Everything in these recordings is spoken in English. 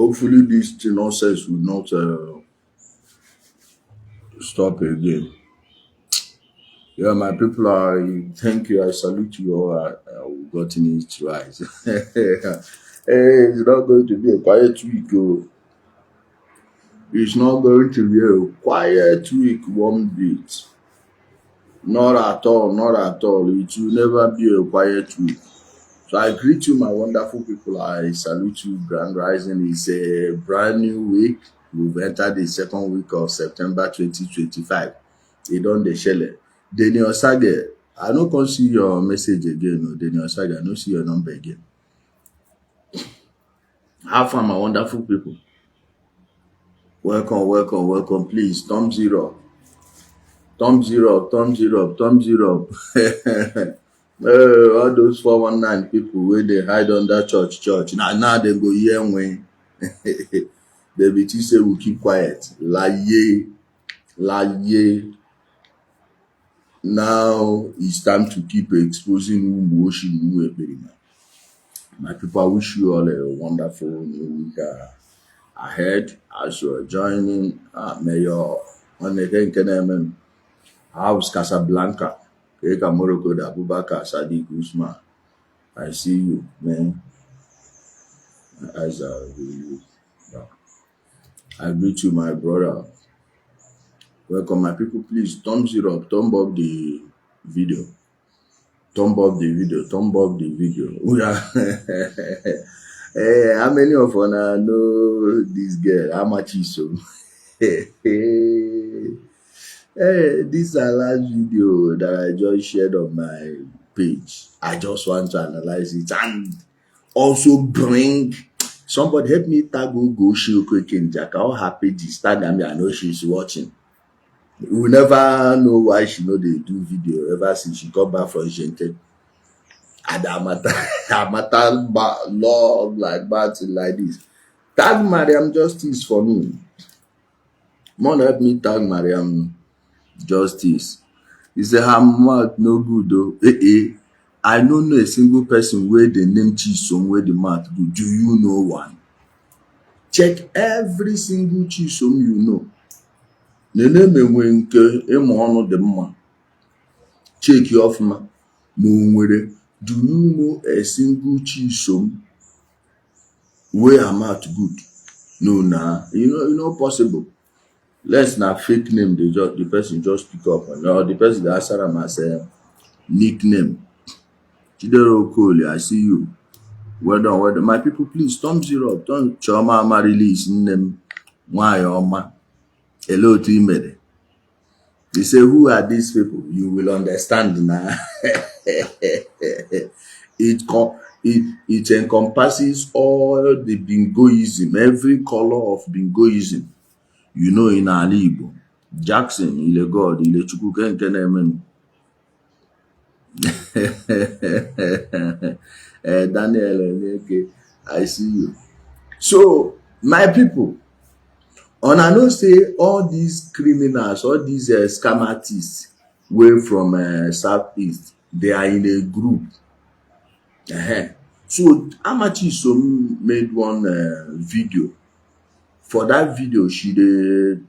Hopefully this nonsense will not stop again. Yeah, my people, I thank you. I salute you all. I've gotten it right. Hey, it's not going to be a quiet week. Oh. It's not going to be a quiet week one bit. Not at all, not at all. It will never be a quiet week. So I greet you, my wonderful people. I salute you. Grand Rising is a brand new week. We've entered the second week of September 2025. They done the shell. Daniel Saga, I don't come see your message again. No, Daniel Saga, I don't see your number again. Have fun, my wonderful people. Welcome, welcome, welcome. Please, thumbs it up. Thumbs it up, thumbs it up, thumbs it up. All those 419 people where they hide under church. Now they go here when they be say we keep quiet. Lie. Now it's time to keep exposing who worship who. My people, I wish you all a wonderful new week ahead as you are joining. May your house Casablanca. Keka Morocco da Abubakar Sadiq Usman. I see you, man. My eyes are really. I greet you, my brother. Welcome, my people. Please thumbs it up, thumb up the video. Thumb up the video, thumb up the video. Hey, how many of you know this girl, Amachisom? Hey, this is our last video that I just shared on my page. I just want to analyze it and also bring somebody help me tag go show quick in Jack. How happy this tag me. I know she's watching. We will never know why she know they do video ever since she got back from Gente. And Amata love like bad like this. Tag Mariam Justice for me. Mom help me tag Mariam Justice. He said her mouth no good though. I don't know a single person where the name Chisom where the mouth good. Do you know one? Check every single Chisom you know. Nene me wenke emo the man. Check you off ma. No. Do you know a single Chisom where her mouth good? No, nah. You know possible. Let's not fake name the person just pick up or the person that answer him as a nickname. Chidero Koli, I see you. Well done, well done. My people, please thumbs it up. Don't Choma release name why Oma. Hello to him. They say, who are these people? You will understand now. It encompasses all the bingoism, every color of bingoism. You know, in Ala Igbo, Jackson, Ile God, Ile Chukwu Kenkenemen. Daniel, I see you. So, my people, and I know say all these criminals, all these scamatists, way from Southeast, they are in a group. So, Amachisom made one video. For that video, she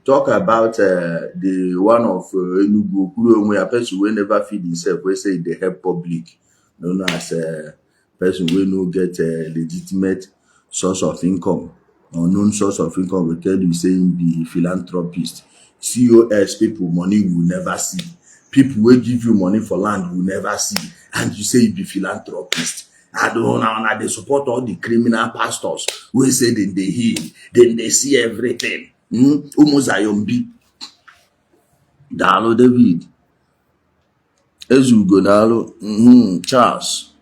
talk about the one of Enugu, where a person will never feed himself, we say they help public, known as a person will no get a legitimate source of income, or known source of income, will tell you saying be philanthropist. COS people money will never see. People will give you money for land will never see. And you say you be philanthropist. I don't know, they support all the criminal pastors who say then they heal, then they see everything. Umozayombi. Dalo David. Ezugo Dalo. Charles.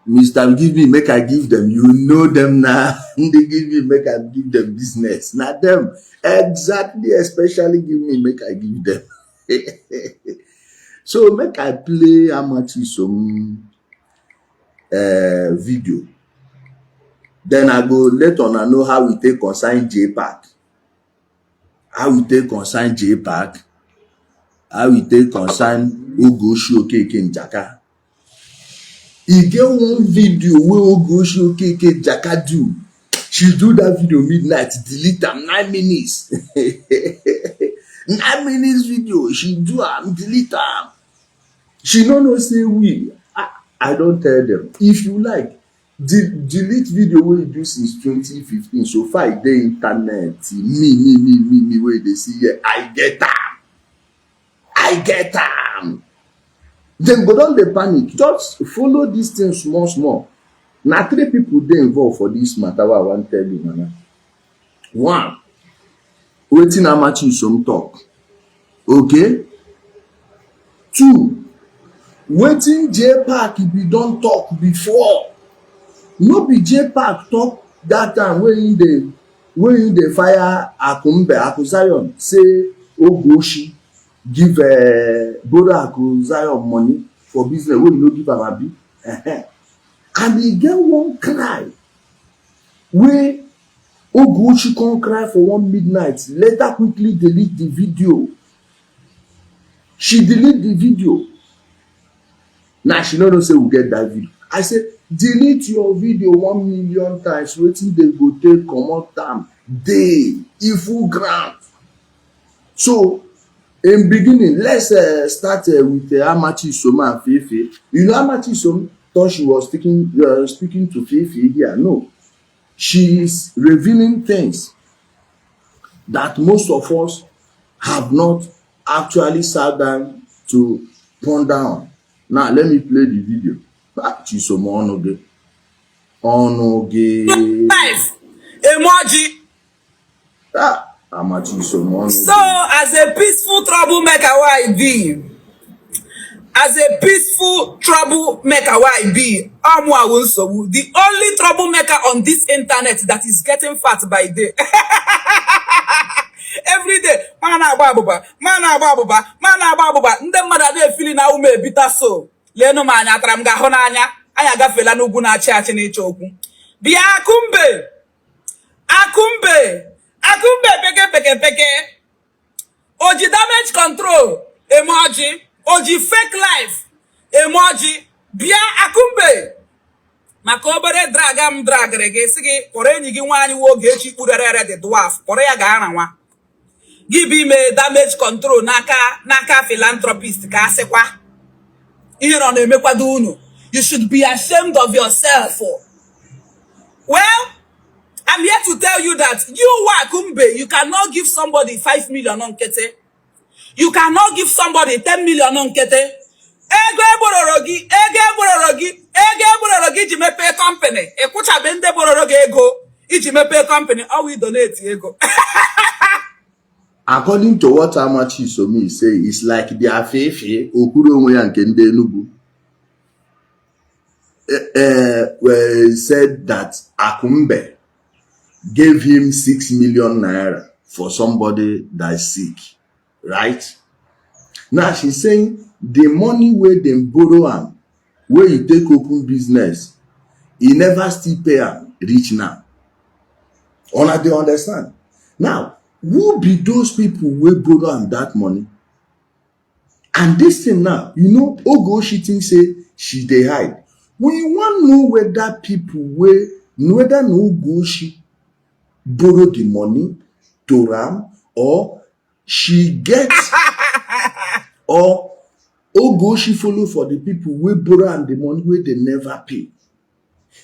Mr. Give me, make I give them. You know them now. They give me, make I give them business. Not them. Exactly, especially give me, make I give them. So make I play Amachisom video. Then I go let on I know how we take consign JPAC. How we take consign JPAC. How we take consign Ogo Showcake in Jaka. He get one video where Ogo Showcake Jaka do. She do that video midnight, delete am 9 minutes. 9 minutes video, she do am, delete am. She no know say we. I don't tell them. If you like, delete video wey you do since 2015. So far, e dey internet. Me wey dey see here. I get am. Dem go don dey panic. Just follow this thing small. Na 3 people dey involved for this matter wey I wan tell you, Nana. 1, wetin Amachisom talk. Okay. 2, wetin J-Park be don talk before. No be J-Park talk that time wey he dey fire Akuzion say Ogoshi give borrow Akuzion money for business wey he no give am abi. And e get one cry wey Ogoshi come cry for one midnight, later quickly delete the video. She delete the video. Now she no know say we get that video. I say delete your video 1 million times. Wetin dey go take comot am dey e full ground. So in beginning, let's start with Amachisom and Fefe. You know, Amachisom thought she was speaking to Fefe here. No, she is revealing things that most of us have not actually sat down to ponder on. Now let me play the video. Chisom onoge. Life emoji. Amachisom onoge. So as a peaceful troublemaker why I be? As a peaceful troublemaker why I be? The only troublemaker on this internet that is getting fat by day. Every day, man ababuba. Nde mmadụ dey feeling na ume bita so. Leno manya atara mga hụ n'anya. Anya gafela n'ugwu na-achị achị n'ịchọ okwu. Bịa Akumbe peke. Oji damage control emoji. Oji fake life emoji. Bịa Akumbe. Maka obere dragre gị sị gị kpọrọ enyi gị nwaanyị nwoke echi kpurere the dwarf. Kpọrọ ya gaa na nwa. Give him a damage control naka philanthropist ka asekwa ihe no na-emekwa do unu. You should be ashamed of yourself. Well, I'm here to tell you that you Akumbe, you cannot give somebody 5 million on kete. You cannot give somebody 10 million on kete. Ego ebororogi iji mepe company. Ekucha be nde bororogi ego iji mepe company. How we donate ego? According to what Amachisom say, it's like the Afefe okuru onwe ya nke ndị Enugu said that Akumbe gave him 6 million naira for somebody that is sick, right? Now she's saying the money where they borrow am, where you take open business, he never still pay am reach now. Una dey understand? Now, who be those people wey borrow am that money? And this thing now, you know, Ogoshi think say she dey hide. We want to know whether people whether Ogoshi borrow the money to am or she get or Ogoshi follow for the people wey borrow am the money wey they never pay.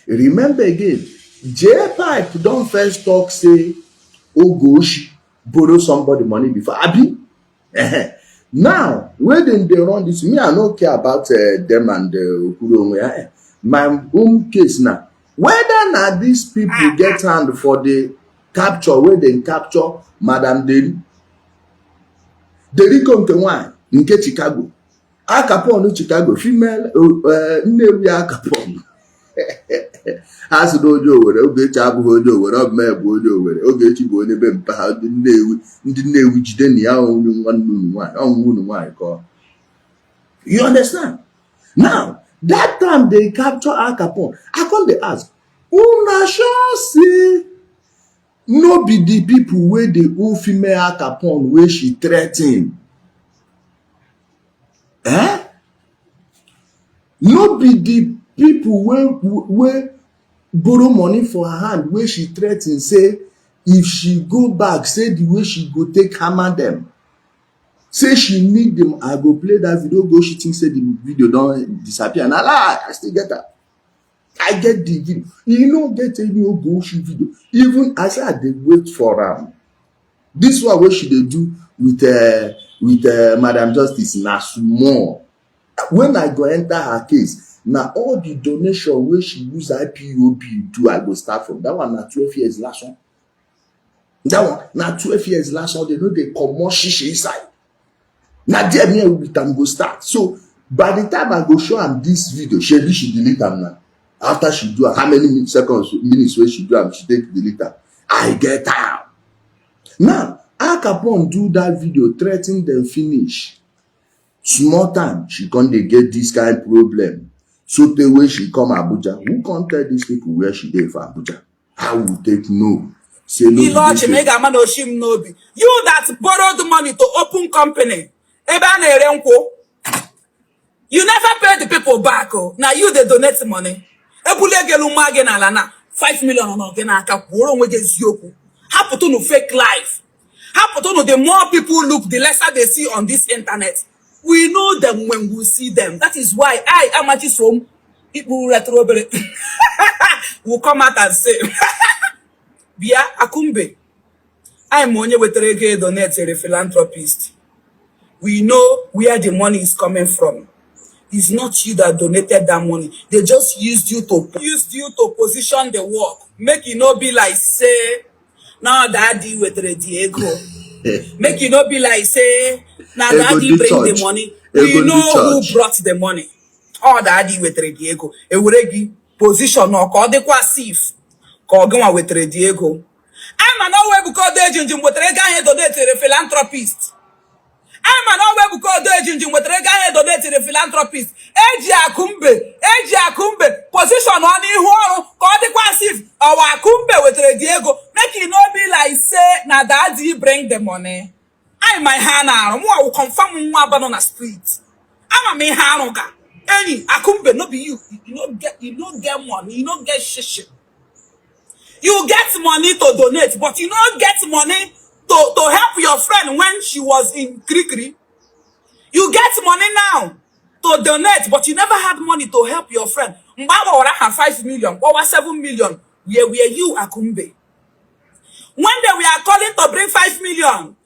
Remember again, J-Pipe don first talk say Ogoshi borrow somebody money before. Abi? Now, when they run this, me, I don't care about them and Okuro. My own case now. Whether now these people get hand for the capture, where they capture Madam Deli. Deli come to one, nke Chicago. Akapon Chicago, female, Nnewi Akapon. As dojo were oge chabu hojo were up me bojo were oge chi bo ne be mpa ndị Nnewi jide ni ya onu nwannu ko. You understand? Now, that time they capture Al Capone, I come they ask, una sure say no be the people where the old female Al Capone where she threaten? No be the people where borrow money for her hand wey she threa ten say if she go back, say the way she go take hammer them. Say she need them, I go play that video, go she think say the video don disappear. Na lie, I still get am. I get the video. You no get any ogoshi video. Even as I dey wait for am. This one wey she dey do with Madam Justice na small. When I go enter her case, na all the donation wey she use IPOB do, I go start from. That one na 12 years last one. That one na 12 years last one. They no dey comot shishi inside. Na there me with am go start. So by the time I go show am this video, she delete am now. After she do am, how many minutes wey she do am, she take delete am. I get am. Now, Al Capone do that video, threa ten them finish. Small time, she come dey get this kind of problem. So the way she come Abuja, who come tell these people where she dey for Abuja? I will take no. Say no. You that borrowed money to open company. You never pay the people back. Oh. Now you they donate money. 5 million on happen to no fake life. Happen to no the more people look, the lesser they see on this internet. We know them when we see them. That is why I Amachisom people will come out and say Bia Akumbe. I'm only with reggae donate a philanthropist. We know where the money is coming from. It's not you that donated that money. They just used you to position the work. Make it not be like say, now daddy with the Diego. Make it not be like say, now daddy bring the money. We know who brought the money. All daddy with the Diego. Ewuregi position or call the quasif. Call go with the Diego. I'm an always because they Jinjim with reggae donate to the philanthropist. I'm an always because they Jinjim with reggae donate to the philanthropist. Eji Akumbe, position on who call the quasif. Our Akumbe with the Diego. Make it not be like say, now daddy bring the money. I'm my Hana, I will confirm one on the street. I'm a me Hanoga. Any Akumbe, no be you. You don't get money, you don't get shit. You get money to donate, but you don't get money to help your friend when she was in Krikri. You get money now to donate, but you never had money to help your friend. Mbaba ora have 5 million, over 7 million. Where were you, Akumbe? When they were calling to bring 5 million,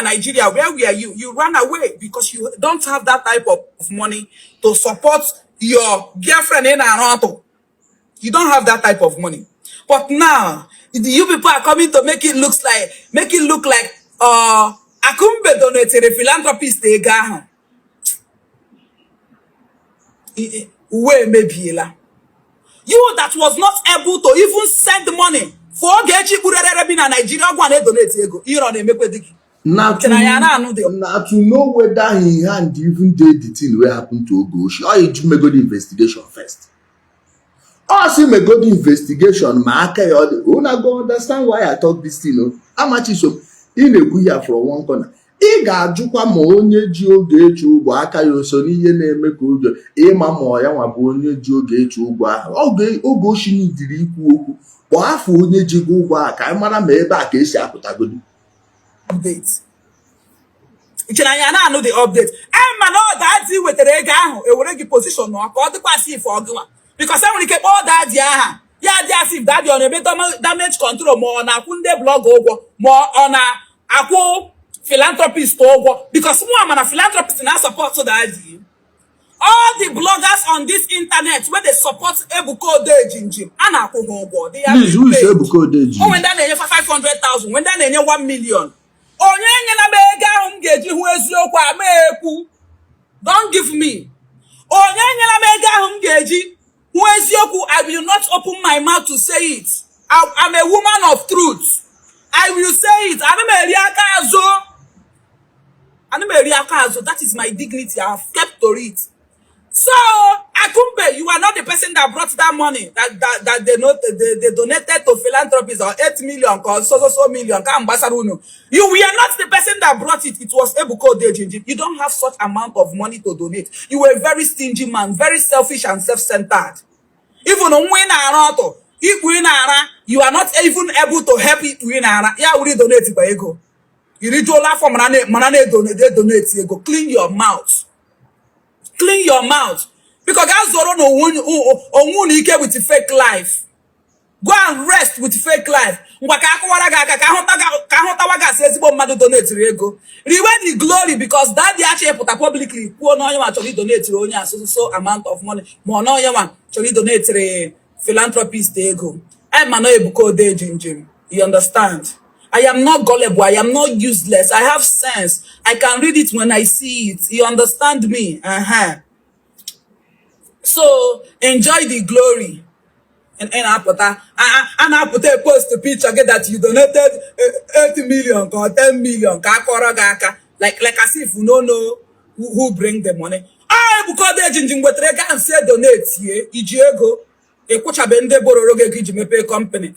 Nigeria, where were you? You ran away because you don't have that type of money to support your girlfriend in Aranto. You don't have that type of money. But now, you people are coming to make it look like Akumbe donated a philanthropist they got. Where maybe you that was not able to even send money for Gechi Kurere in Nigeria go and donate ego. You know they make with now to know whether he hand even did the thing where happened to Ogoshi, or you may go the investigation first. Or see me go the investigation, una go understand why I talk this thing. Amachisom in a good year from one corner. Ị ga-ajụkwa ma onye ji oge echi ụgwọ aka ya oso n'ihe na-eme ka ụjọ ịma ma ya nwa bụ onye ji oge echi ụgwọ ahụ oge oshi n'idiri ikwu okwu kpọọ afọ onye ji ụgwọ ahụ ka anyị mara ma ebe a ka esi apụtagodi update. Ichenanya na-anụ the update. Ma na ọ daadị wetara ego ahụ ewere gị position na ka ọ dịkwa safe ọgụwa because enwere ike kpọọ daadị aha ya dị as if daadị ọ na-eme damage control ma ọ na-akwụ ndị blọg ụgwọ ma ọ na-akwụ philanthropist over because someone a philanthropist now support to that. All the bloggers on this internet where they support Ebuka Obi Jinjim and Akogo, they are who is Ebuka Obi? Oh, when that they for 500,000, when that they 1 million. Oh, na mega umgeji who is your meku. Don't give me. Oh, na mega umgeji who is your I will not open my mouth to say it. I'm a woman of truth. I will say it. That is my dignity. I have kept to it. So, Akumbe, you are not the person that brought that money that they donated to philanthropies or 8 million or so million. You were not the person that brought it. It was Ebuka Obi. You don't have such amount of money to donate. You were a very stingy man, very selfish and self-centered. Even when around if we nara, you are not even able to help it we nara. Yeah, we donate by ego. You need to laugh for manane donate ego. Clean your mouth. Clean your mouth. Because guys don't know one with the fake life. Go and rest with fake life. Rewind the glory because that they actually put publicly. Poor no one actually donate so amount of money. More no one actually donate philanthropist ego. I'm an Ebuka Obi. You understand? I am not gullible. I am not useless. I have sense. I can read it when I see it. You understand me? So enjoy the glory. And I put a post a picture get that you donated 80 million or 10 million. Like as if you don't know who bring the money. I because they changing what they can say donate here. Ijele company.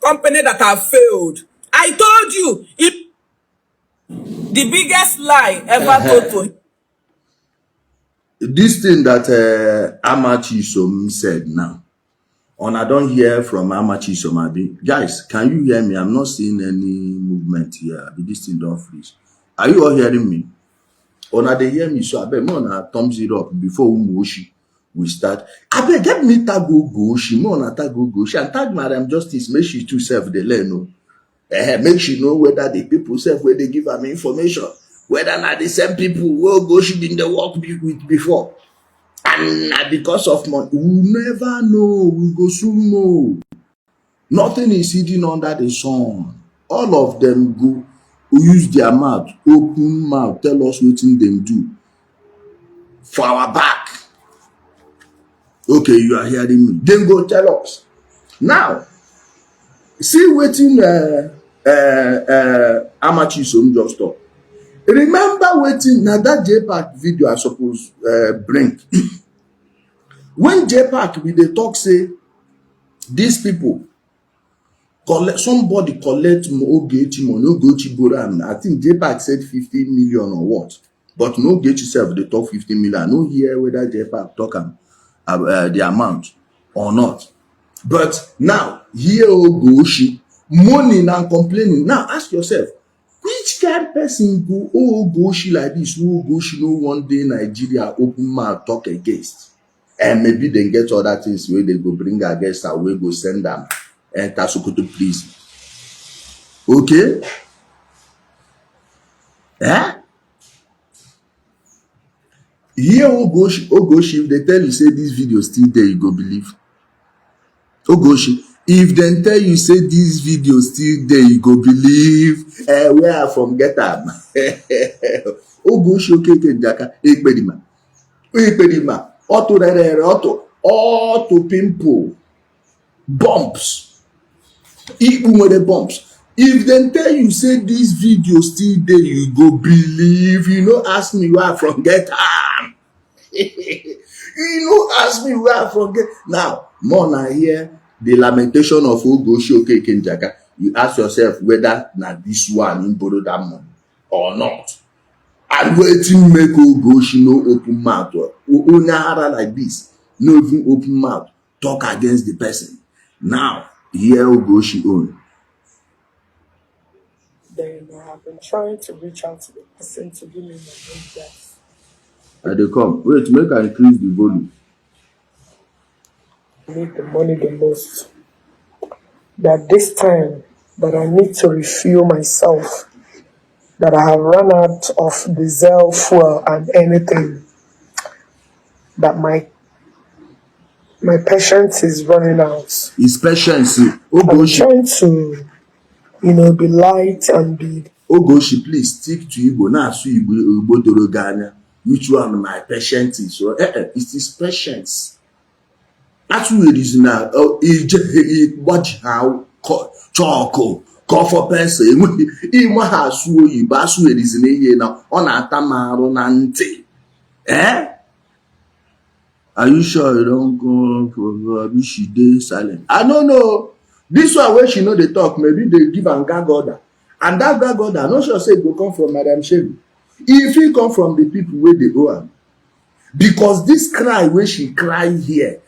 Company that have failed. I told you it the biggest lie ever told to him. This thing that Amachisom said now. I don't hear from Amachisom. Guys, can you hear me? I'm not seeing any movement here. This thing don't freeze. Are you all hearing me? They hear me, so I bet more thumbs it up before we start. I bet get me tag Goshi, more tag Goshi, and tag Madam Justice. Make she too self the learn. Make she know whether the people self where they give them information, whether not the same people will Goshi been the work with before. And because of money, we never know. We go soon know. Nothing is hidden under the sun. All of them go use their mouth, open mouth, tell us what them do for our back. Okay, you are hearing me. Then go tell us. Now, see waiting Amachisom just talk. Remember waiting now that JPAC video I suppose bring. When JPAC with the talk say these people somebody collect Ogechi money, Ogechi Boran. I think JPAC said 50 million or what. But no Ogechi self they talk 50 million. I no hear whether JPAC talk the amount or not. But now here Ogechi money now complaining. Now ask yourself, which kind of person go Ogechi like this? No Ogechi no one day Nigeria open mouth talk against. And maybe they get other things where they go bring against and we go send them and Tasukutu please. Okay? Here Ogoshi, if they tell you say this video still there, you go believe. Ogoshi, if they tell you say this video still there, you go believe. Where I from get am? Ogoshi okay jaka ekpedima. Ekpedima. Auto pimple. Bumps. The bumps. If they tell you say this video still there, you go believe. You know, ask me where I from get am. You know, ask me where I from get. Now, more now here, the lamentation of Ogoshi Okekenjaka. You ask yourself whether now this one in borrow that money or not. And waiting make Ogoshi no open mouth or Onahara like this. No even open mouth. Talk against the person. Now, here Ogoshi own. Then I have been trying to reach out to the person to give me my feedback. They come. Wait, make I increase the volume. I need the money the most. That this time that I need to refuel myself, that I have run out of diesel, fuel, and anything, that my patience is running out. His patience. I'm trying to, be light and be. Ogoshi, please stick to Igbo. Now, so Igbo Doroganya. Which one my patience is? So, it is patience. That's what it is now. Watch how choco. Call for person. Ima has you basu it is in here now. On a tamaro nante. Are you sure you don't go for she day silent? I don't know. This one where she know they talk, maybe they give and gag order. And that gag order, I'm not sure say it will come from Madam Shelly. If it come from the people where they go on. Because this cry where she cry here,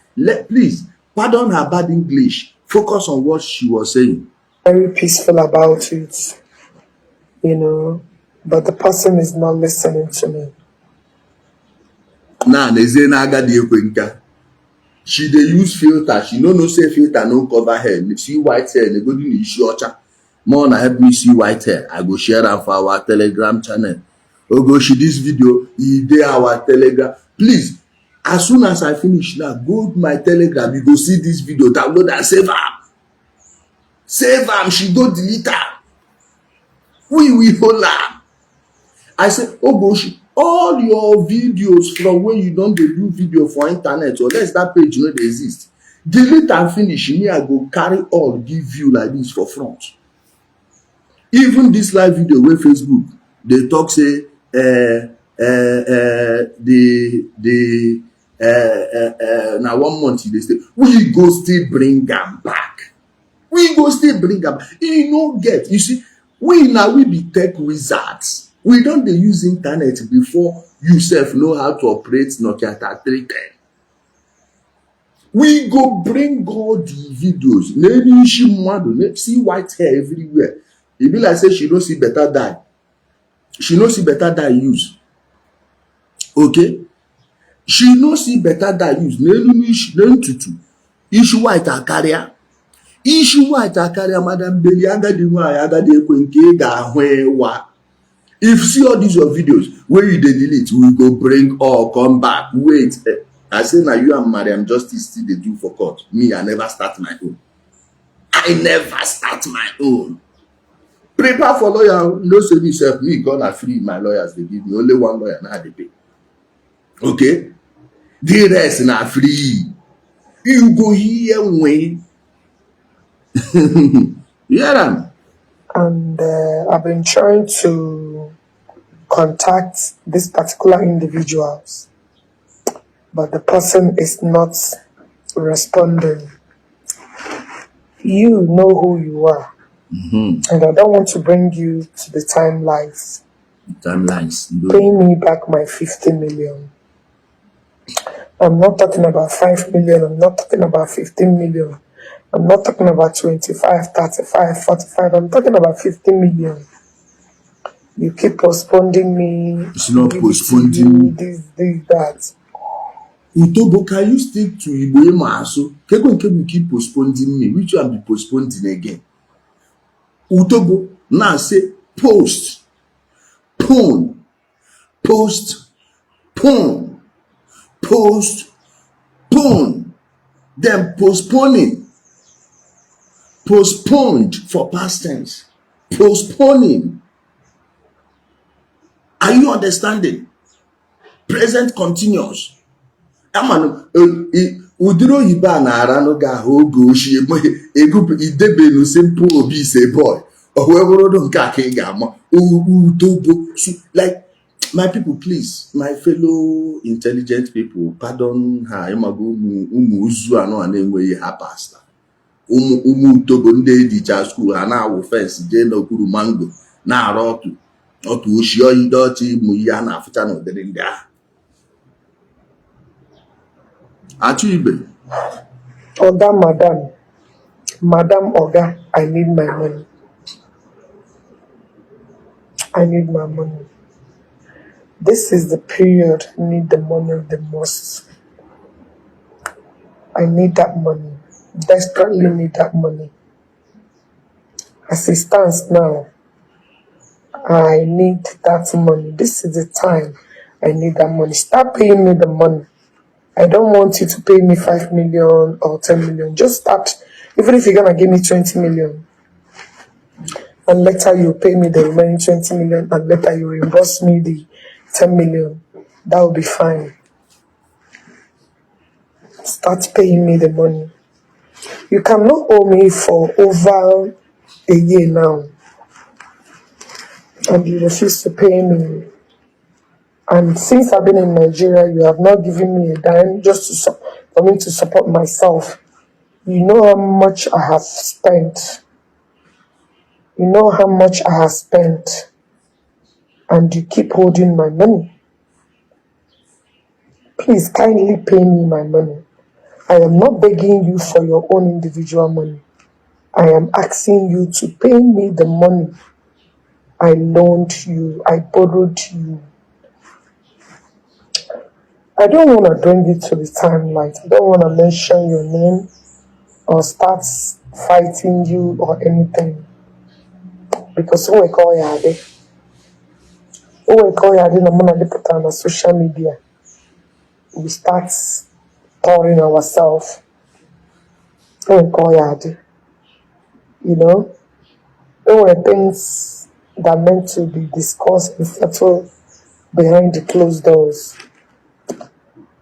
Please, pardon her bad English. Focus on what she was saying. Very peaceful about it, but the person is not listening to me. Now, she dey use filter. She no say filter no cover hair. See white hair, they go do the issue. More na help me see white hair. I go share am for our Telegram channel. Ogoshi, this video, e dey our Telegram. Please, as soon as I finish now, go to my Telegram. You go see this video, download and save am. Save am. She go delete am. We hold am. I say, Ogoshi, all your videos from when you don dey do video for internet, unless that page no dey exist, delete and finish. Me, I go carry all give you like this for front. Even this live video wey Facebook dey talk say na 1 month e dey stay, we go still bring am back. We go still bring am back. E no get, you see, we be tech wizards. We don dey use internet before you sef know how to operate Nokia 3310. We go bring all the videos. Maybe she see white hair everywhere. E be like say she no see better dye. She no see better dye use. Okay? She no see better dye use. N'entutu. Issue white akaria. Issue white akaria, Madam Beli agadi nwa agadi ekwe nke ga-ahụ ewa. If see all these your videos where you dey delete, we go bring all come back. Wait, I say na you and Mariam Justice still dey do for court. Me, I never start my own. I never start my own. Prepare for lawyer. No say me self. Me gonna free my lawyers. They give me only one lawyer now. They pay. Okay, the rest na free. You go here when. Hear am. And I've been trying to contact this particular individuals, but the person is not responding. You know who you are. And I don't want to bring you to the timelines. Pay me back my 50 million. I'm not talking about 5 million. I'm not talking about 15 million. I'm not talking about 25, 35, 45. I'm talking about 50 million. You keep postponing me. It's not postponing me. This, that. Utobo, can you stick to Igbo Maso? You keep postponing me. Which one be postponing again? Utobo, now say post, pone, post, pone, post, pone, then postponing. Postponed for past tense. Postponing. Are you understanding? Present continuous. Udiro yiba na arano ga hogo shi egu idebe no simple obi say boy. Owewo do nka ke ga mo. Udobo. Like, my people, please, my fellow intelligent people, pardon her. Imago umu uzu ano anenwe ha pastor. Umu Togo ndị dịcha school ha na-awụ fence jee n'okpuru mango na-arụ otu oshi oyi dọchi ịmụ ihe a na-afụcha n'ụdịrị ndị ahụ. Achụ ibe. Oga, madam Oga, I need my money. I need my money. This is the period I need the money the most. I need that money. Desperately need that money. As it stands now, I need that money. This is the time I need that money. Start paying me the money. I don't want you to pay me 5 million or 10 million. Just start, even if you're gonna give me 20 million, and later you pay me the remaining 20 million, and later you reimburse me the 10 million, that will be fine. Start paying me the money. You cannot owe me for over a year now, and you refuse to pay me. And since I've been in Nigeria, you have not given me a dime just for me to support myself. You know how much I have spent. You know how much I have spent, and you keep holding my money. Please kindly pay me my money. I am not begging you for your own individual money. I am asking you to pay me the money I loaned you, I borrowed you. I don't want to bring it to the timelight. I don't want to mention your name or start fighting you or anything. Because who we call Yade? Who we call Yade no man put on social media. We start pouring ourselves. Who we call Yade? You know? There were things that meant to be discussed and settled behind the closed doors.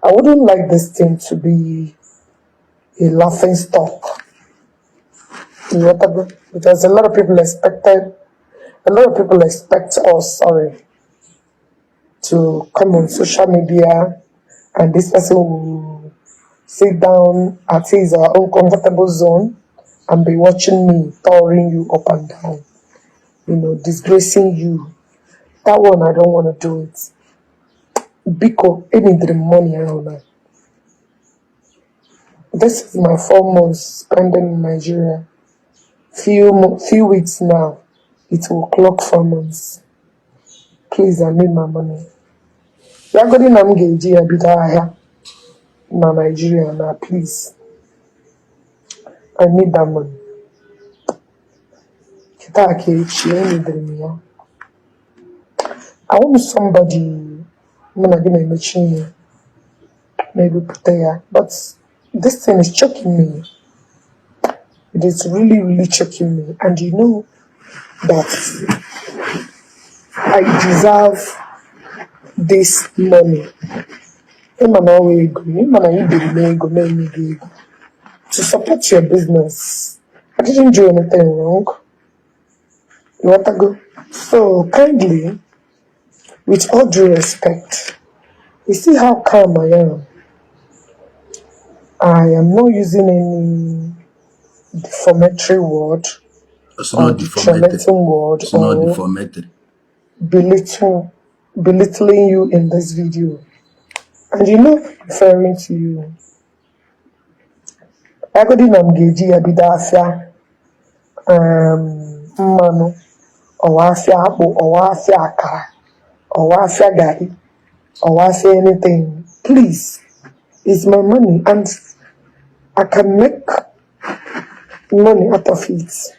I wouldn't like this thing to be a laughing stock. Because a lot of people expect us, to come on social media and this person will sit down at his own comfortable zone and be watching me towering you up and down, disgracing you. That one, I don't want to do it. Because any dream money around. This is my 4 months spending in Nigeria. Few weeks now, it will clock 4 months. Please, I need my money. Yagodi namgeji abida here na Nigeria now, please. I need that money. I want somebody maybe put there, but this thing is choking me. It is really, really choking me. And you know that I deserve this money. To support your business. I didn't do anything wrong. You want to go? So kindly, with all due respect, you see how calm I am. I am not using any defamatory word. It's not defamatory. Word it's not defamatory. Belittling you in this video. And you know, referring to you. Agodi namgeji abida afia mmanu owa afia akpu owa afia akara owa afia gari owa afia anything. Please, it's my money and I can make money out of it.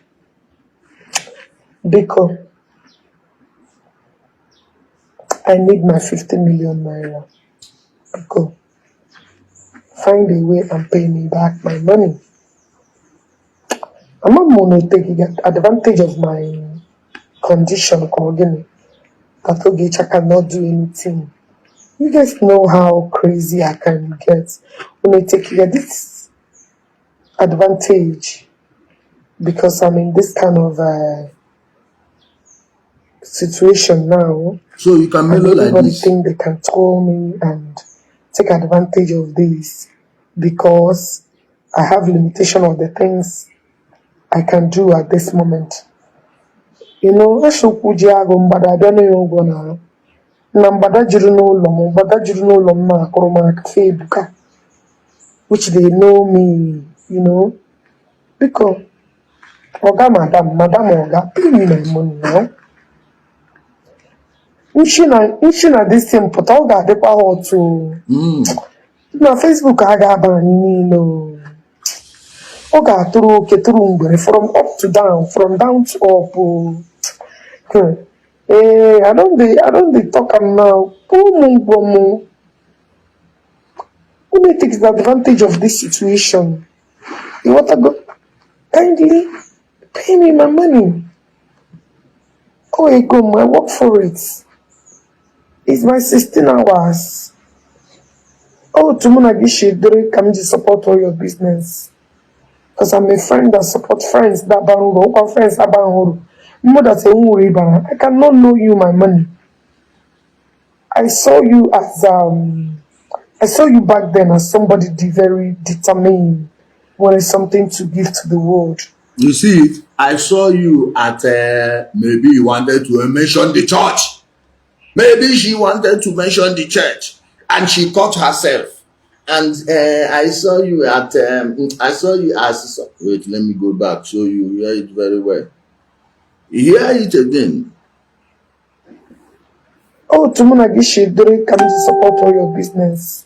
Because I need my 50 million naira. Because find a way and pay me back my money. I'm not going to take advantage of my condition. That I cannot do anything. You guys know how crazy I can get when I take this advantage because I'm in this kind of situation now. So you can mellow like this. Think they can call me and take advantage of this because I have limitation of the things I can do at this moment. You know, I should put Jago, but I don't know Nambada Juruno Lomo, Bada Juruno Loma, Koroma, Cafe Ebuka, which they know me, you know, because Oga Madam Oga, pay me my money now. Inshina this thing, put all that the power to. Na Facebook aga banino. Oga turu keturungwe from up to down, from down to up. I don't be talking now. Who takes advantage of this situation? You want to go? Kindly pay me my money. Oh, I go, I work for it. It's my 16 hours. Oh, tomorrow I come to support all your business. Because I'm a friend that supports friends that bango or friends that bango. More that I cannot know you my money. I saw you back then as somebody very determined, wanted something to give to the world. You see it? I saw you at maybe you wanted to mention the church. Maybe she wanted to mention the church and she caught herself. And I saw you at I saw you as wait, let me go back so you hear it very well. You hear it again. Oh, to Munagishi, during come to support all your business.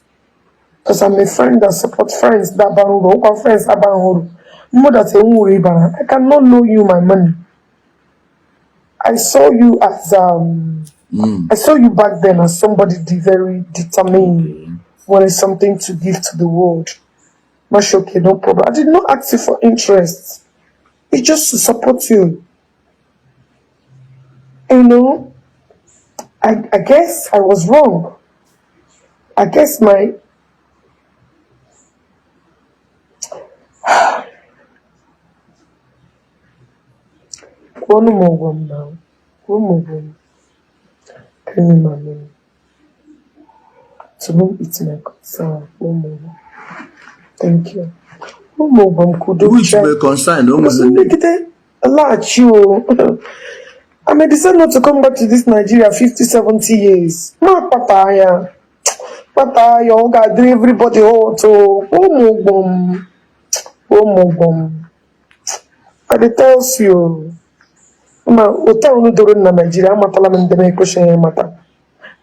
Because I'm a friend that supports friends that bango, friends that bango. More than I cannot know you my money. I saw you as I saw you back then as somebody very determined Okay. wanted something to give to the world. Much okay, no problem. I did not ask you for interest. It's just to support you. You know, I guess I was wrong. I guess my one more one now. One more one. Pay me my money. So don't eat my concern. One more one. Thank you. One more one could Which were concerned, so make it a large you. I may decide not to come back to this Nigeria 50, 70 years. Ma pataya. Pataya, Oga, do everybody to Omogom. Omogom. I dey tells you. Ma hotel unu doro na Nigeria amatala m ndị na-ekwechaghị mata.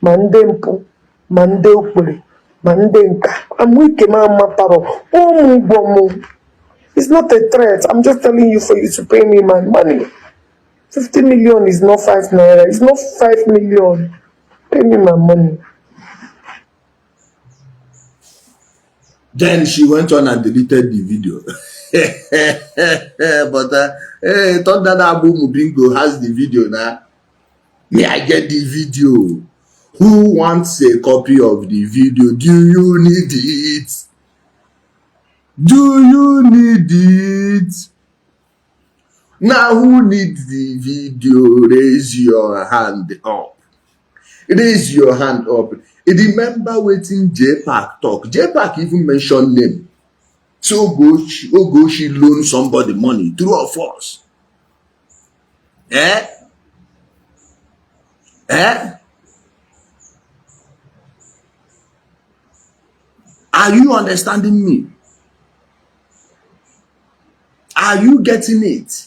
Ma ndị mpụ, ma ndị okpere, ma ndị nka. I'm weak man mataro. Omogom. It's not a threat. I'm just telling you for you to pay me my money. 50 million is not 5 naira. It's not 5 million. Pay me my money. Then she went on and deleted the video. But thought that Abu Mubingo has the video now. May I get the video? Who wants a copy of the video? Do you need it? Do you need it? Now who needs the video? Raise your hand up. Raise your hand up. Remember wetin JPAC talk. JPAC even mention name. So go she loan somebody money, true or false? Eh? Are you understanding me? Are you getting it?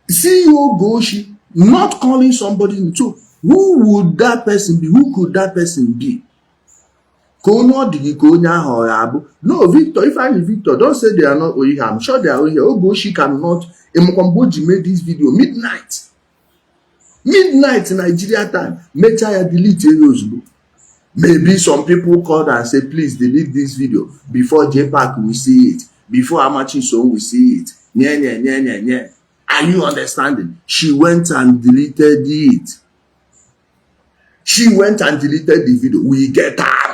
See you Goshi not calling somebody to who would that person be? Who could that person be? No, Victor, if I Victor, don't say they are not Oyiha. I'm sure they are Oyiha. Ogoshi cannot. Emokomboji made this video midnight. Midnight Nigeria time. Mecha delete those. Maybe some people called and said, please delete this video before JPAC will see it, before Amachisom will see it. Nye. Are you understanding? She went and deleted it. She went and deleted the video. We get her.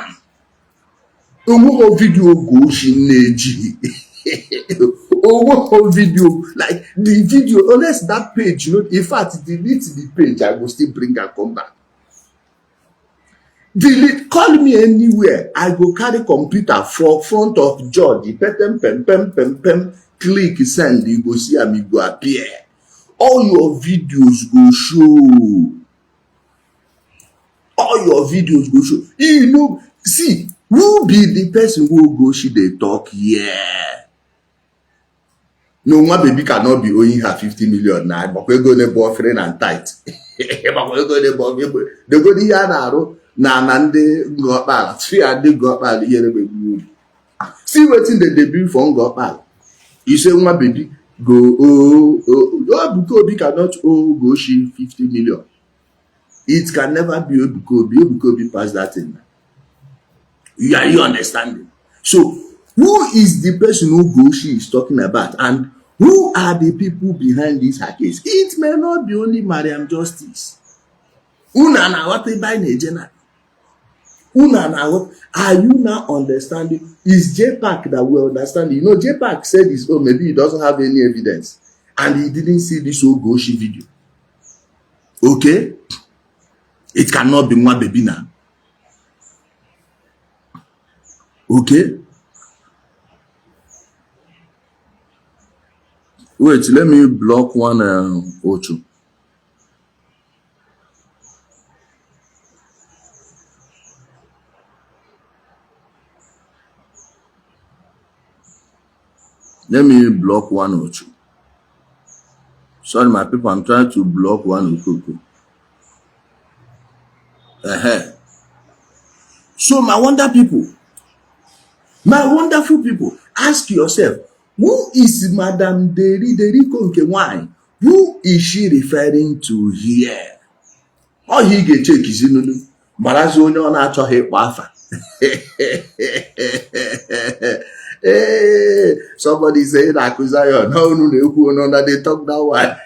Owo video go she neji. Owo video like the video unless that page, in fact delete the page, I will still bring her come back. Delete, call me anywhere. I go carry computer for front of George. Pem, click send. You go see am, go appear. All your videos go show. All your videos go show. See, who be the person who go she dey talk? Yeah. No one baby cannot be owing her 50 million now. But we go the boyfriend and tight. They go the yanaro. Na ndị ngọkpala 3 ngọkpala ihe be see wetin they do for ngọkpala. You say nwa baby go Ebuka Obi cannot go she 50 million. It can never be Ebuka Obi pass that thing. Are you understanding? So who is the person who go she is talking about, and who are the people behind this her case? It may not be only Mariam Justice. Una na what they buy Nigeria. Are you now understanding? Is JPAC that will understand? JPAC said this, maybe he doesn't have any evidence and he didn't see this whole Goshi video. Okay? It cannot be one baby now. Okay? Wait, let me block one Ocho. Let me block one or two. Sorry, my people, I'm trying to block one or two. So my wonderful people, ask yourself, who is Madam Deriko nke nwanyị? Who is she referring to here? Ọ ihe ị ga-echeki zinunu marazi onye ọ na-achọghị ịkpọ afa. Somebody say na Akuzayo, no unu na-ekwu no na dey talk that one.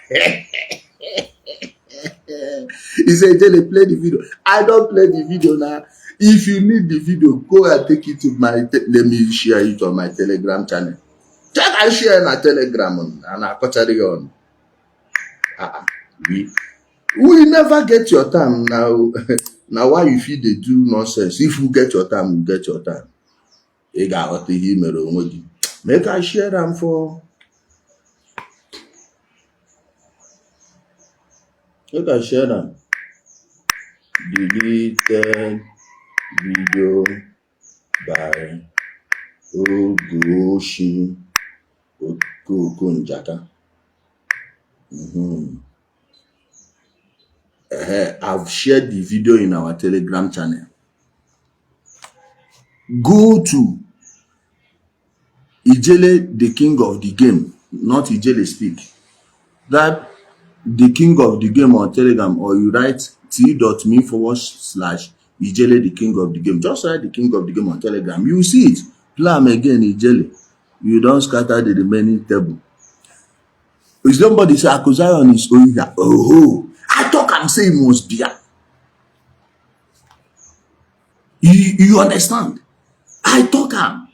He said, Ijele, play the video. I don't play the video now. If you need the video, go and take it to my, let me share it on my Telegram channel. Check and share on Telegram and I cut it on. We never get your time now. Now why you feel they do nonsense? If you get your time, you get your time. Make I share them for. Make I share them. Deleted video by Ogoshi Okunjaka. I've shared the video in our Telegram channel. Go to Ijele, the king of the game, not Ijele speak. That the king of the game on Telegram, or you write t.me/Ijele, the king of the game. Just write the king of the game on Telegram. You see it. Play am again, Ijele. You don't scatter the remaining table. If somebody say Akuzayon is Oida, oh, I talk and say it must be. You understand? I talk am.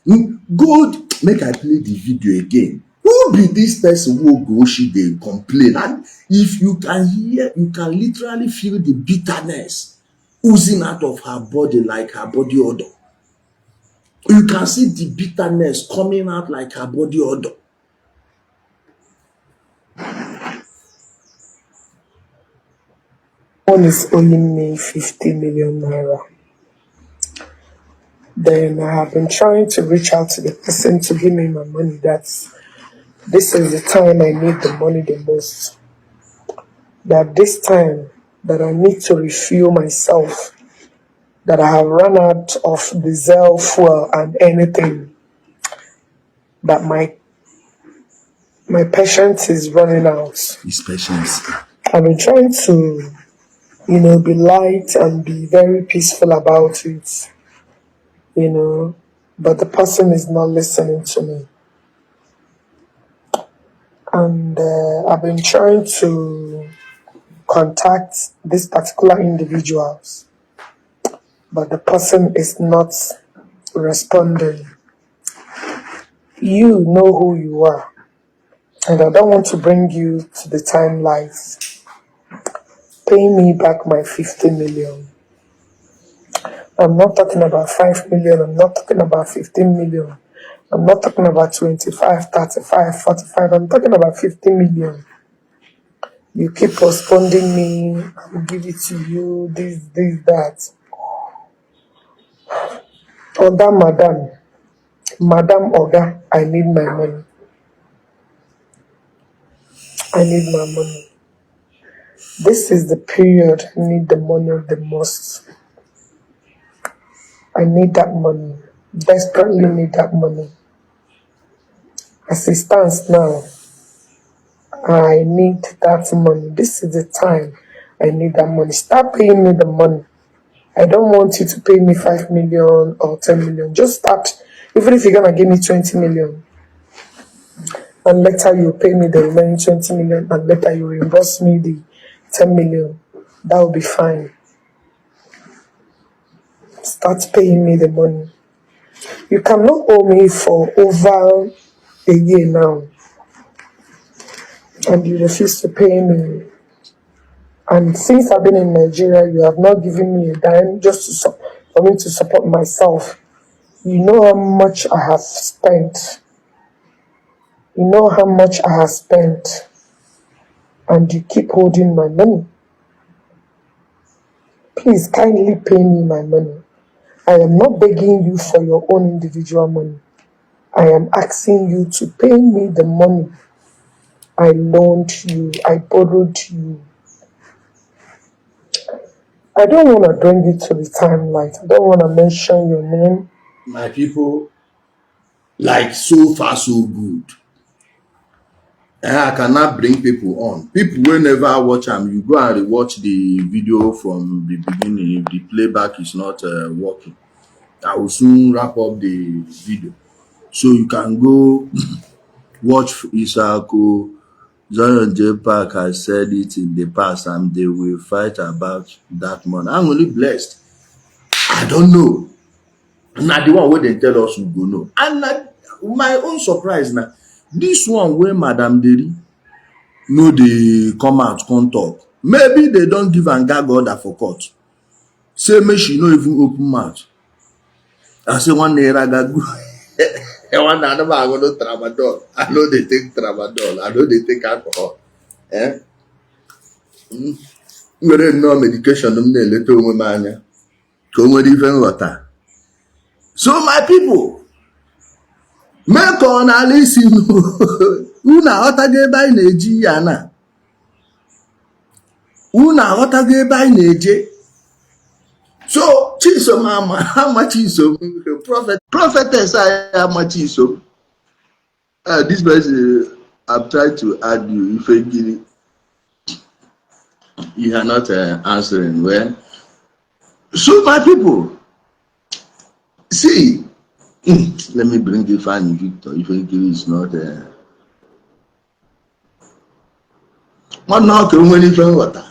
Good, make I play the video again. Who be this person who go she dey complain? And if you can hear, you can literally feel the bitterness oozing out of her body like her body odor. You can see the bitterness coming out like her body odor. One is owing me 50 million naira. Then I have been trying to reach out to the person to give me my money. This is the time I need the money the most. That this time that I need to refuel myself, that I have run out of diesel, fuel, and anything, that my patience is running out. His patience. I've been trying to, be light and be very peaceful about it, but the person is not listening to me. And I've been trying to contact these particular individuals, but the person is not responding. You know who you are, and I don't want to bring you to the timeline. Pay me back my 50 million. I'm not talking about 5 million. I'm not talking about 15 million. I'm not talking about 25, 35, 45. I'm talking about 50 million. You keep postponing me. I will give it to you. This, that. Oga, Madam Oga, I need my money. I need my money. This is the period I need the money the most. I need that money. Desperately need that money. As it stands now, I need that money. This is the time I need that money. Start paying me the money. I don't want you to pay me 5 million or 10 million. Just start. Even if you're going to give me 20 million. And later you pay me the remaining 20 million. And later you reimburse me the 10 million. That will be fine. Start paying me the money. You cannot owe me for over a year now. And you refuse to pay me. And since I've been in Nigeria, you have not given me a dime just for me to support myself. You know how much I have spent. You know how much I have spent. And you keep holding my money. Please kindly pay me my money. I am not begging you for your own individual money. I am asking you to pay me the money I loaned you, I borrowed you. I don't want to bring it to the timelight. I don't want to mention your name. My people, like so far so good. I cannot bring people on. People will never watch them. You go and rewatch the video from the beginning. If the playback is not working, I will soon wrap up the video. So you can go watch Isako. Zion J Park has said it in the past and they will fight about that money. I'm only blessed. I don't know. Na the one wey dem tell us we go know. And na my own surprise na this one wey Madam Deri no dey come out come talk. Maybe they don give am gag order for court. Say make she no even open mouth. I say one naira gagu. One I never go no tramadol. I no dey take tramadol. I no dey take alcohol. Eh? Nwere nnọọ medication m na-eleta onwe m anya ka o nwere ife nghọta. So my people, make una listen. Unu aghọtago ebe anyị na-eji ya na. Unu aghọtago ebe anyị na-eje. So Chisom Amachisom, prophetess Amachisom. This person, I've tried to add you. If you are not answering well. So my people, see, let me bring you Fanny Victor. If is not one knock when you find water.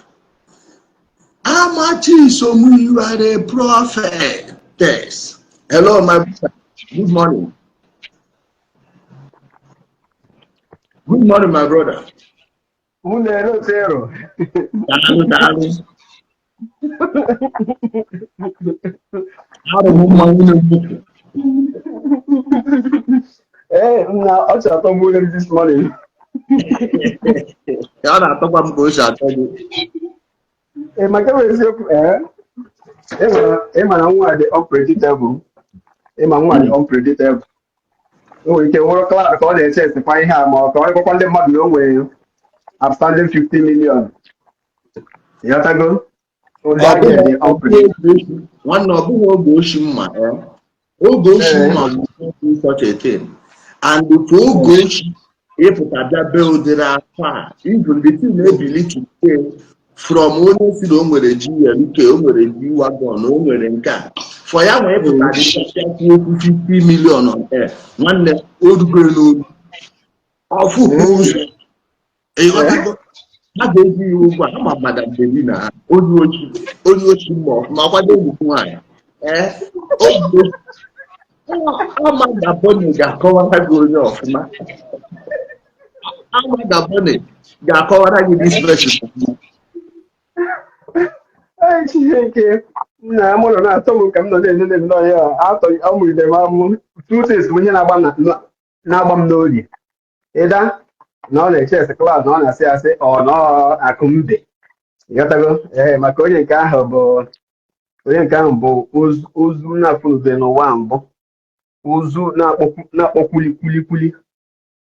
Amachisom, you are a prophetess. Hello, my brother. Good morning. Good morning, my brother. Now I shall come with this morning. My camera is the unpredictable. The unpredictable. We can work out because they say to find him or call them money away. I'm standing 50 million. You have to go. One of Ogoshima, Ogoshima will do such a thing. And the Ogoshi, if that build there far, even the thing they believe to pay from only to over the G and over the G wagon, over the car. For ya, we put 50 million on air. One old girl of who I gave you what Madam Delina, Ochi more, my father. Oh, I'm the bonnet got covered going off. I'm the bonnet got covered with this version. I'm not talking about after I'm with them. Two things when you're not knowing. Either no, they chase the class, no, I say, oh no, I come be. You got to go, my colleague can't have Uzu na full de no wambo. Uzu na kuli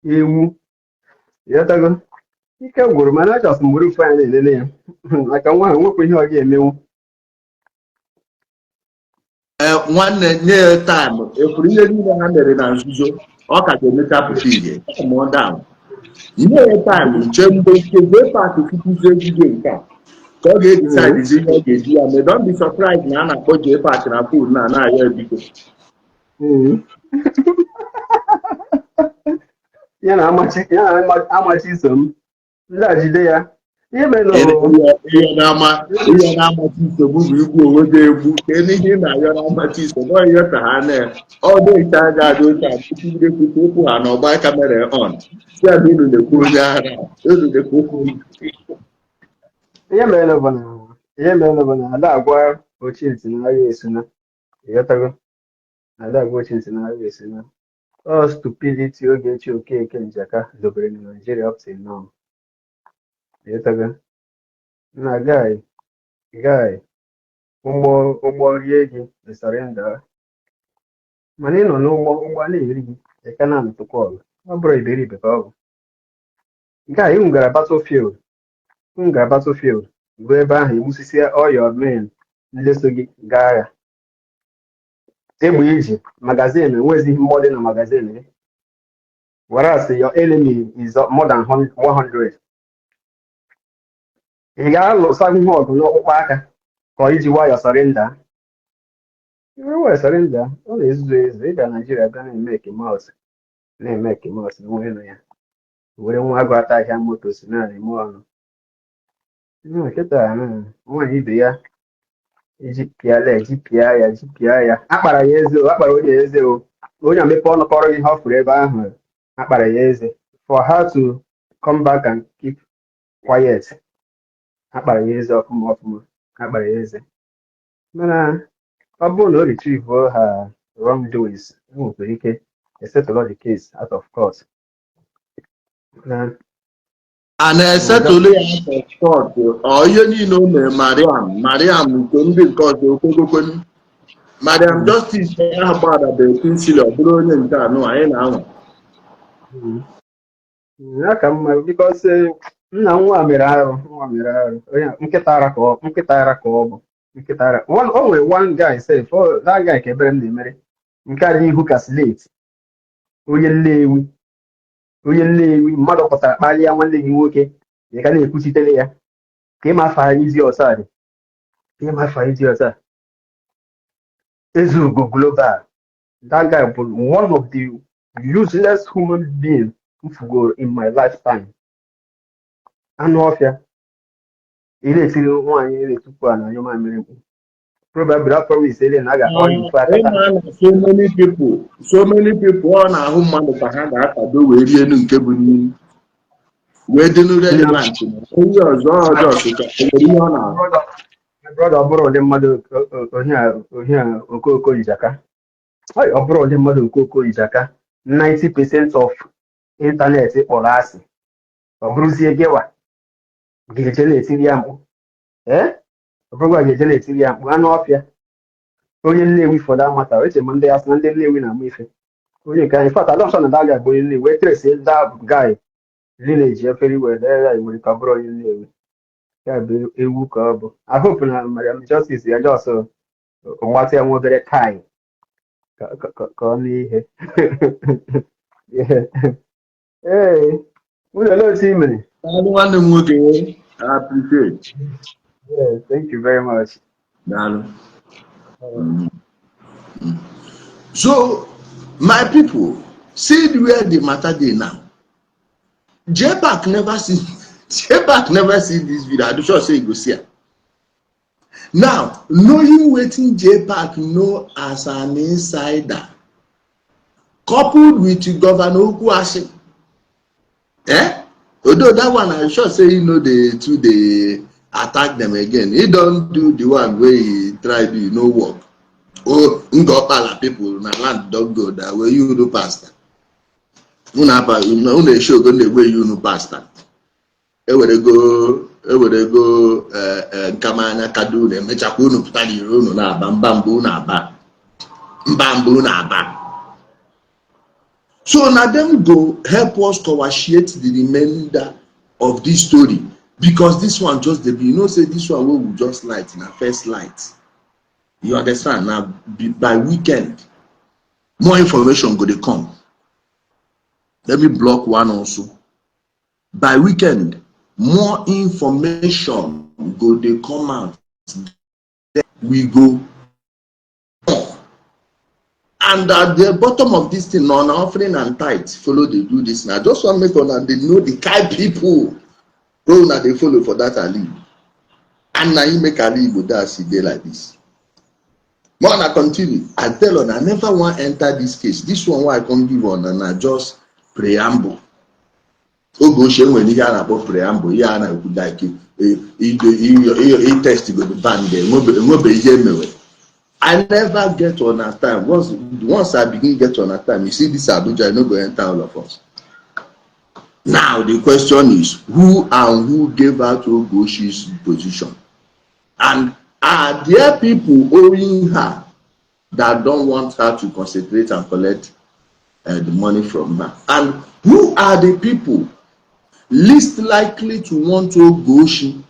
ewu. You got to go. You can go, man. I just move fine in the name. Like I want to work with you again. One near time, if we really handle and so, or can you make up a fee? Come on down. Near time, Jumbo, they part to 50 game. So they decide to see what they do, and they don't be surprised now. I put your part in a food now. Yeah, how much is some? That's there. Even though anything that you're not yet to hand all the time that those people are not by camera on. See, I do the cool. yeah, man, that why watching scenarios, you know. That watching scenarios, you know. Oh, stupidity, you get you okay, Jaka, the brain Nigeria up till now. Na guy, ụgbọ rie gị surrender. Mana ị nọ n'ụgbọ na-eri gị. ị ka na-anụtụkwa ọgụ ọ bụrụ iberibe ka ọ bụ nke a iwu gara battlefield ruo ebe ahụ igbusisi all your men ndị so gị gaa agha egbe iji magazin enwezighị mmụọ dị na magazin gị whereas your enemy is more than 100 ị ga-alụsa ihe ọgụ n'ọkpụkpọ aka ka iji nwayọọ sọrịnda iwe sọrịnda ọ na-ezuzu ezu ịbịa Naijiria bịa na-eme ekimosi n'onwe na ya were nwa agụ ata ahịa moto si na-eme ọnụ nkịta nwaanyị ibe ya ejipịa ya akpara ya eze akpara onye eze onye amepe ọnụ kọrọ ihe ọ fụrụ ebe ahụ akpara ya eze for her to come back and keep quiet akpara ya eze ọfụma akpara ya eze mana ọ bụrụ na o retrieve ha wrongdoings enwekwara ike settle the case out of court a na-esetụlụ ya out of court ọ ihe niile o mere Mariam nke ndị nke ọzọ okwekwenu Mariam Justice ya gbadabeghị pensili ọ bụrụ onye nke anụ anyị na-anwa ya ka mma because nna nwa mere arụ onye nkịta ara ka ọ bụ nkịta ara o nwere one guy sef that guy ka ebere m na-emere nke a n'ihu ka slate onye Nnewi mmadụ pụtara kpalịa nwanne gị nwoke ị ga na-ekwuchitere ya ka ịma afa izi ọsa Ezugo Global. That guy was one of the useless human beings who in my lifetime. And ofia, it is one tupu na nyoma mere. Probably that probably say na ga so many people on ahụ mmadụ ka ha ga-akado wee rie enu nke bụ nri wee dị relevant onye ọzọ brother ọ bụrụ ụdị mmadụ ohia okoko ijaka ọ bụrụ ụdị mmadụ okoko ijaka 90% of internet kpọrọ asị ọ bụrụzie gewa ga-eje na-etiri ya mkpu ọ bụrụkwa ga-eje na-etiri ya mkpu anụ ọfịa onye Nnewi for that matter eche m ndị asị na ndị Nnewi na-ama ife onye nke anyị fat adọpshọn na that guy bụ onye Nnewi wee trace that guy lineage efere wee dere ya nwere ka ọ bụrụ onye Nnewi ya bụ ewu ka ọ bụ I hope na Mariam Justice ya just gbatị ya nwa obere time ka ọ n'ihe ee ụlọ otu i mere nwanne m nwoke I appreciate. Yeah, thank you very much. So my people, see where the matter dey now. J-Pack never see this video. I do sure say you go see it. Now, knowing wetin J-Pack know as an insider, coupled with Governor Okwuasi, although that one I sure say they attack them again. He don't do the one where he try to work. Oh, Ngopala people na land don't go that way you do pastor. Una show go the way you know pastor. E were go Kamana Kadune Mechakunu Putani Runo na Bambambu na ba. So now them go help us coagulate the remainder of this story because this one just say this one will just light in a first light. You understand? Now by weekend, more information go to come. Let me block one also. By weekend, more information go to come out. Then we go. And at the bottom of this thing, on offering and tithe, follow they do this now. Just want to make sure they know the kind people who now they follow for that Ali. And now you make Ali go dance a day like this. More I continue. I tell on I never want to enter this case. This one why I come give on and I just preamble. Oh go shame when you hear about preamble. Yeah, and I would like it. He test to go to ban there. I never get to understand. Once I begin get to understand, you see this Abuja, I no go enter all of us. Now the question is, who gave out Ogoshi's position? And are there people owing her that don't want her to concentrate and collect the money from her. And who are the people least likely to want to Ogoshi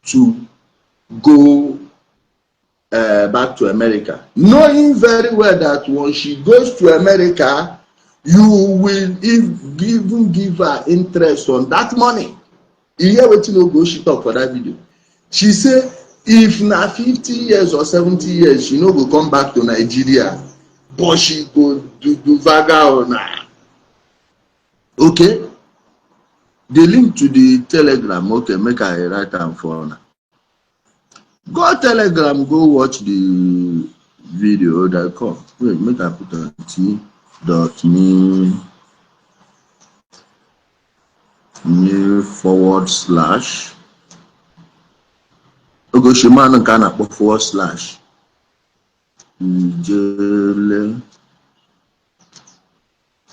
to go back to America, knowing very well that when she goes to America, you will even give her interest on that money. You hear wetin Ogoshi talk for that video? She say if na 50 years or 70 years she no go come back to Nigeria, but she go do vaga on her. Okay, the link to the Telegram, okay, make I write am for una. Go Telegram, go watch the video that come. Wait, make I put on t.me /. Ogoshimano kana /. Ijele,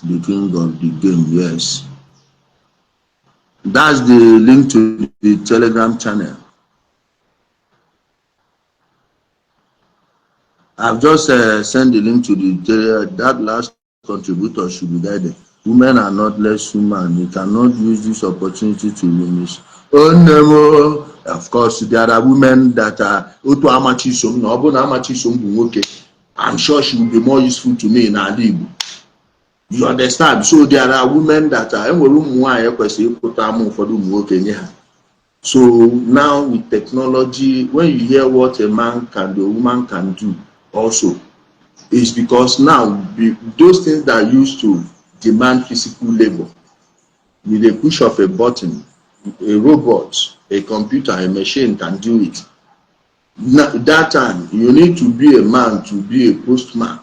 the king of the game, yes. That's the link to the Telegram channel. I've just sent the link to the that last contributor should be guided. Women are not less human. You cannot use this opportunity to limit. Oh no! Of course, there are women that are Otu Amachisom. No, but Amachisom okay. I'm sure she will be more useful to me in Ala Igbo. You understand? So there are women that are. So now with technology, when you hear what a man can do, a woman can do also, is because now those things that used to demand physical labor, with a push of a button, a robot, a computer, a machine can do it. Now, that time, you need to be a man to be a postman,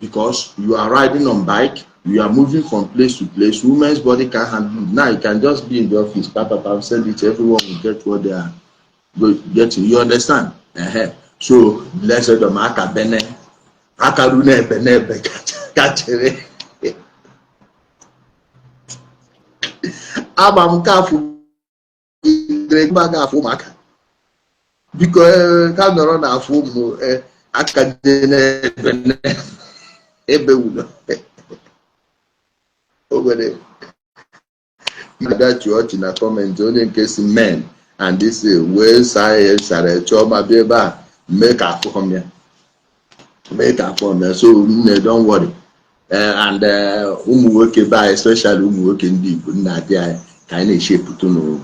because you are riding on bike, you are moving from place to place. Women's body can't handle it. Now you can just be in the office, send it, everyone will get what they are getting. You understand? So let's say the marker bene, akarune bene kachere. Abam kafu baga fu maka. Because can run a fu akadene bene ebeulo. Over there. That you watch in a comment only in case men and this way science are choma beba make a from here. Make a from here. So don't worry. And working by especially working deep in that kind of shape to know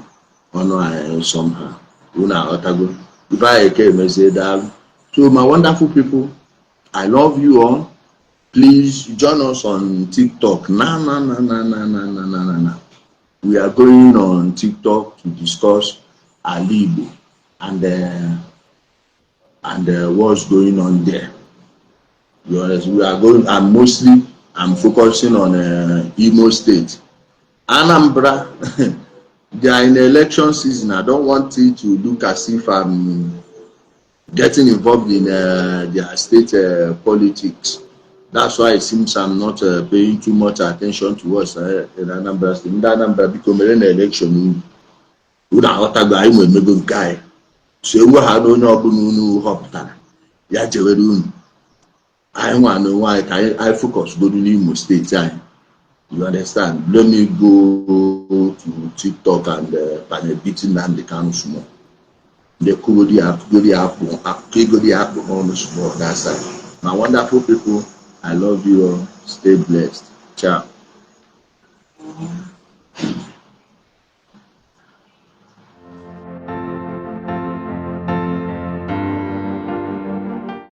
on somehow. Una otago. If I came and say that, so my wonderful people, I love you all. Please join us on TikTok. Nah. We are going on TikTok to discuss Ala Igbo and what's going on there. We are going. I'm focusing on Imo State, Anambra. They are in election season. I don't want it to look as if I'm getting involved in their state politics. That's why it seems I'm not paying too much attention to us in Anambra State. In Anambra, become an election, we don't have guy with me guy. So we had no hope. Yeah, I want to know why I focus go to Imo State. You understand? Let me go to TikTok and beating and the council. The go the app on small that side. My wonderful people, I love you all. Stay blessed. Ciao.